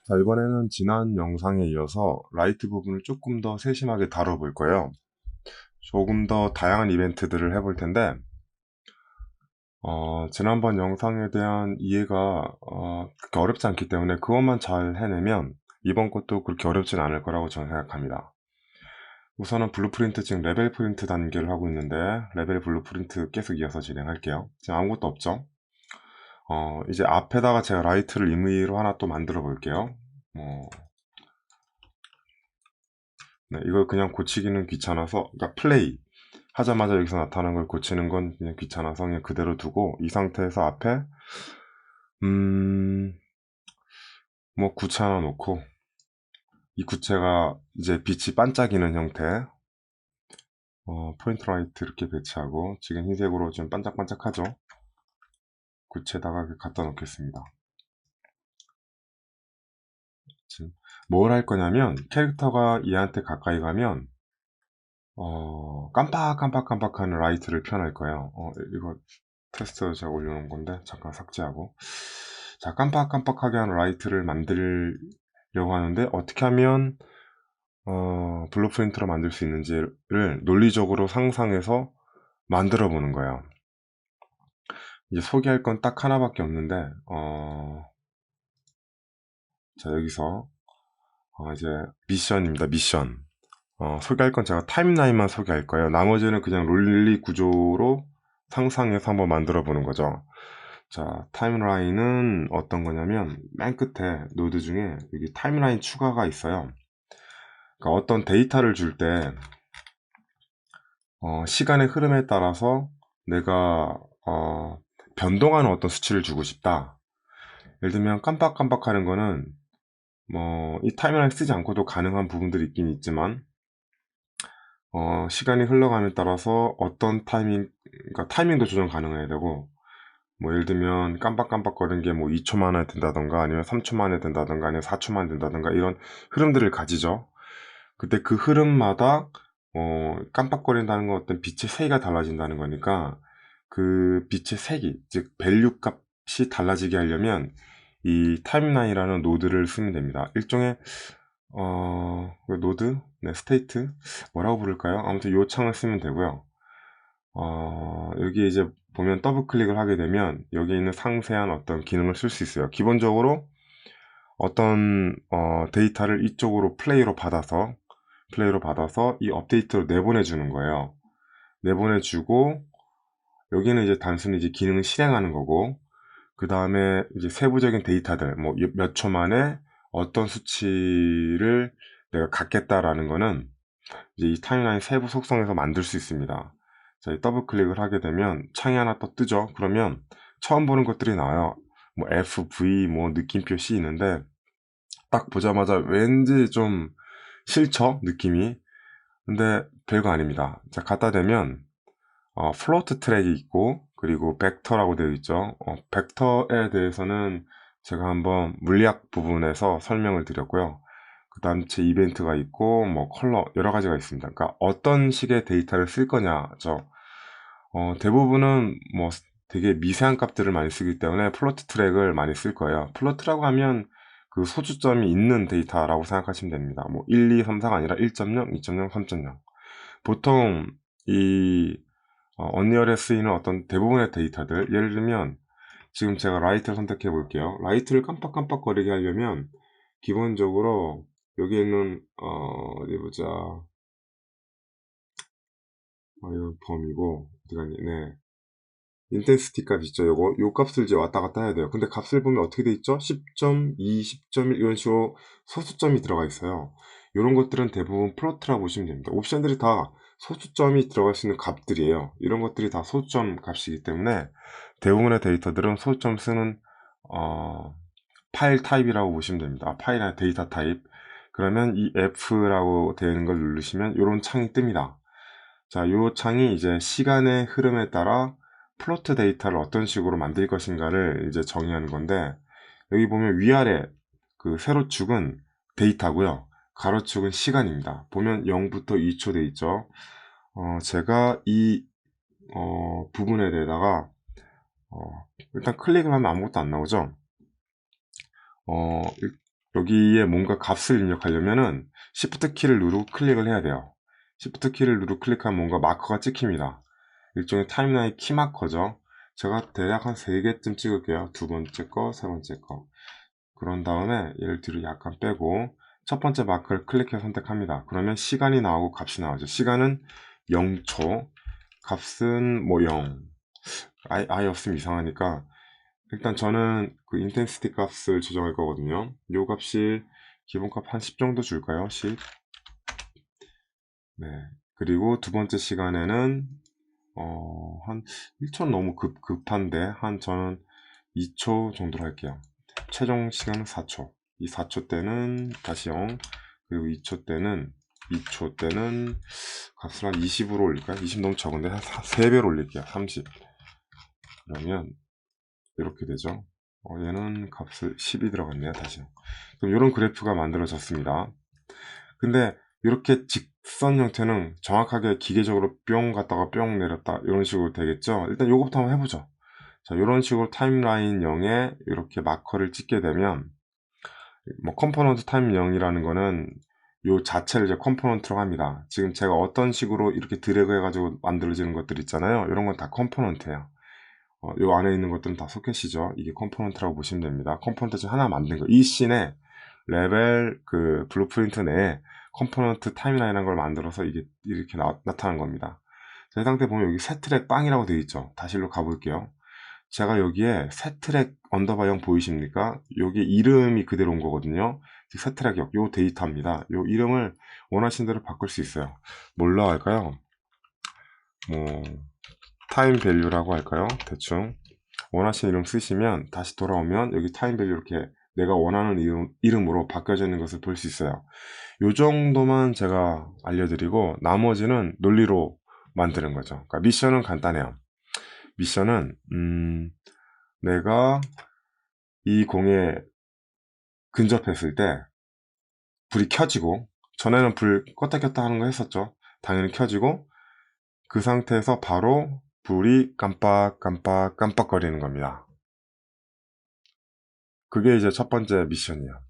자, 이번에는 지난 영상에 이어서 라이트 부분을 조금 더 세심하게 다뤄볼 거예요. 조금 더 다양한 이벤트들을 해볼 텐데, 지난번 영상에 대한 이해가 그렇게 어렵지 않기 때문에 그것만 잘 해내면 이번 것도 그렇게 어렵진 않을 거라고 저는 생각합니다. 우선은 블루프린트, 지금 레벨 프린트 단계를 하고 있는데, 레벨 블루프린트 계속 이어서 진행할게요. 지금 아무것도 없죠? 이제 앞에다가 제가 라이트를 임의로 하나 또 만들어 볼게요. 뭐, 네, 이걸 그냥 고치기는 귀찮아서, 그러니까 플레이 하자마자 여기서 나타나는 걸 고치는 건 그냥 귀찮아서 그냥 그대로 두고, 이 상태에서 앞에 음, 뭐 구체 하나 놓고, 이 구체가 이제 빛이 반짝이는 형태, 포인트 라이트 이렇게 배치하고, 지금 흰색으로 좀 반짝반짝하죠? 구체에다가 갖다 놓겠습니다. 지금 뭘 할 거냐면, 캐릭터가 얘한테 가까이 가면 깜빡깜빡깜빡하는 라이트를 표현할 거예요. 이거 테스트 제가 올려놓은 건데 잠깐 삭제하고, 자, 깜빡깜빡하게 하는 라이트를 만들려고 하는데, 어떻게 하면 블루프린트로 만들 수 있는지를 논리적으로 상상해서 만들어 보는 거예요. 이제 소개할 건 딱 하나밖에 없는데, 자, 여기서 이제 미션입니다. 미션. 소개할 건 제가 타임라인만 소개할 거예요. 나머지는 그냥 논리 구조로 상상해서 한번 만들어 보는 거죠. 자, 타임라인은 어떤 거냐면, 맨 끝에 노드 중에 여기 타임라인 추가가 있어요. 그러니까 어떤 데이터를 줄 때, 시간의 흐름에 따라서 내가, 변동하는 어떤 수치를 주고 싶다. 예를 들면 깜빡깜빡하는 거는, 뭐, 이 타임라인 쓰지 않고도 가능한 부분들이 있긴 있지만, 시간이 흘러감에 따라서 어떤 그러니까 타이밍도 조정 가능해야 되고, 뭐 예를 들면 깜빡깜빡거리는 게 뭐 2초 만에 된다던가, 아니면 3초 만에 된다던가, 아니면 4초 만에 된다던가, 이런 흐름들을 가지죠. 그때 그 흐름마다 깜빡거린다는 건 어떤 빛의 세기가 달라진다는 거니까, 그 빛의 세기, 즉 밸류 값이 달라지게 하려면 이 타임라인이라는 노드를 쓰면 됩니다. 일종의 그 노드, 네, 스테이트, 뭐라고 부를까요? 아무튼 요 창을 쓰면 되고요. 여기 이제 보면 더블 클릭을 하게 되면 여기 있는 상세한 어떤 기능을 쓸 수 있어요. 기본적으로 어떤 데이터를 이쪽으로 플레이로 받아서 이 업데이트로 내보내 주는 거예요. 내보내 주고, 여기는 이제 단순히 이제 기능을 실행하는 거고, 그 다음에 이제 세부적인 데이터들, 뭐 몇 초 만에 어떤 수치를 내가 갖겠다라는 거는 이제 이 타임라인 세부 속성에서 만들 수 있습니다. 자, 이 더블 클릭을 하게 되면 창이 하나 또 뜨죠. 그러면 처음 보는 것들이 나와요. 뭐 F, V, 뭐 느낌표 C 있는데, 딱 보자마자 왠지 좀 싫죠? 느낌이. 근데 별거 아닙니다. 자, 갖다 대면 플로트 트랙이 있고, 그리고 벡터라고 되어 있죠. 벡터에 대해서는 제가 한번 물리학 부분에서 설명을 드렸고요. 그 다음 제 이벤트가 있고, 뭐 컬러 여러 가지가 있습니다. 그러니까 어떤 식의 데이터를 쓸 거냐죠. 대부분은 뭐 되게 미세한 값들을 많이 쓰기 때문에 플로트 트랙을 많이 쓸 거예요. 플로트라고 하면 그 소주점이 있는 데이터라고 생각하시면 됩니다. 뭐 1, 2, 3, 4가 아니라 1.0, 2.0, 3.0. 보통 이 언리얼에 쓰이는 어떤 대부분의 데이터들, 예를 들면 지금 제가 라이트를 선택해 볼게요. 라이트를 깜빡깜빡거리게 하려면 기본적으로 여기 있는 어디 보자. 이거 범위고 어디 갔니? 네. 인텐시티 값 있죠. 요 값을 이제 왔다 갔다 해야 돼요. 근데 값을 보면 어떻게 돼 있죠? 10.2, 10.1 이런 식으로 소수점이 들어가 있어요. 이런 것들은 대부분 플로트라고 보시면 됩니다. 옵션들이 다 소수점이 들어갈 수 있는 값들이에요. 이런 것들이 다 소수점 값이기 때문에 대부분의 데이터들은 소수점 쓰는 어, 파일 타입이라고 보시면 됩니다. 파일이나 데이터 타입. 그러면 이 F라고 되어 있는 걸 누르시면 이런 창이 뜹니다. 자, 이 창이 이제 시간의 흐름에 따라 플로트 데이터를 어떤 식으로 만들 것인가를 이제 정의하는 건데, 여기 보면 위아래 그 세로축은 데이터고요. 가로축은 시간입니다. 보면 0부터 2초 돼 있죠. 제가 이 부분에 대해다가 일단 클릭을 하면 아무것도 안 나오죠. 어, 여기에 뭔가 값을 입력하려면은 Shift 키를 누르고 클릭을 해야 돼요. Shift 키를 누르고 클릭하면 뭔가 마커가 찍힙니다. 일종의 타임라인 키 마커죠. 제가 대략 한 3개쯤 찍을게요. 두 번째 거, 세 번째 거. 그런 다음에 얘를 뒤로 약간 빼고 첫 번째 마크를 클릭해서 선택합니다. 그러면 시간이 나오고 값이 나오죠. 시간은 0초, 값은 뭐 0. 아예 없으면 이상하니까 일단 저는 그 인텐시티 값을 조정할 거거든요. 요 값이 기본값 한 10 정도 줄까요? 10. 네. 그리고 두 번째 시간에는 한 1초 너무 급한데 한 저는 2초 정도로 할게요. 최종 시간은 4초. 이 4초 때는 다시 0. 그리고 2초 때는 값을 한 20으로 올릴까요? 20 너무 적은데 한 3배로 올릴게요. 30. 그러면 이렇게 되죠. 얘는 값을 10이 들어갔네요. 다시. 그럼 이런 그래프가 만들어졌습니다. 근데 이렇게 직선 형태는 정확하게 기계적으로 뿅 갔다가 뿅 내렸다 이런 식으로 되겠죠. 일단 요거부터 한번 해보죠. 자, 이런 식으로 타임라인 0에 이렇게 마커를 찍게 되면 뭐 컴포넌트 타임 0이라는 거는 요 자체를 이제 컴포넌트로 합니다. 지금 제가 어떤 식으로 이렇게 드래그 해가지고 만들어지는 것들 있잖아요. 이런 건 다 컴포넌트예요. 요 안에 있는 것들은 다 소켓이죠. 이게 컴포넌트라고 보시면 됩니다. 컴포넌트 중 하나 만든 거. 이 씬에 레벨 그 블루프린트 내에 컴포넌트 타임라인이라는 걸 만들어서 이게 이렇게 나타난 겁니다. 자, 이 상태 보면 여기 새 트랙 빵이라고 되어 있죠. 다시 일로 가볼게요. 제가 여기에 새 트랙 언더바 0 보이십니까? 여기 이름이 그대로 온 거거든요. 즉, 새 트랙 요 데이터입니다. 요 이름을 원하신 대로 바꿀 수 있어요. 뭘로 할까요? 뭐 타임 밸류라고 할까요? 대충 원하시는 이름 쓰시면 다시 돌아오면 여기 타임 밸류 이렇게 내가 원하는 이름으로 바뀌어져 있는 것을 볼 수 있어요. 요 정도만 제가 알려드리고 나머지는 논리로 만드는 거죠. 그러니까 미션은 간단해요. 미션은 내가 이 공에 근접했을 때 불이 켜지고 전에는 불 껐다 켰다 하는 거 했었죠. 당연히 켜지고 그 상태에서 바로 불이 깜빡거리는 겁니다. 그게 이제 첫 번째 미션이에요.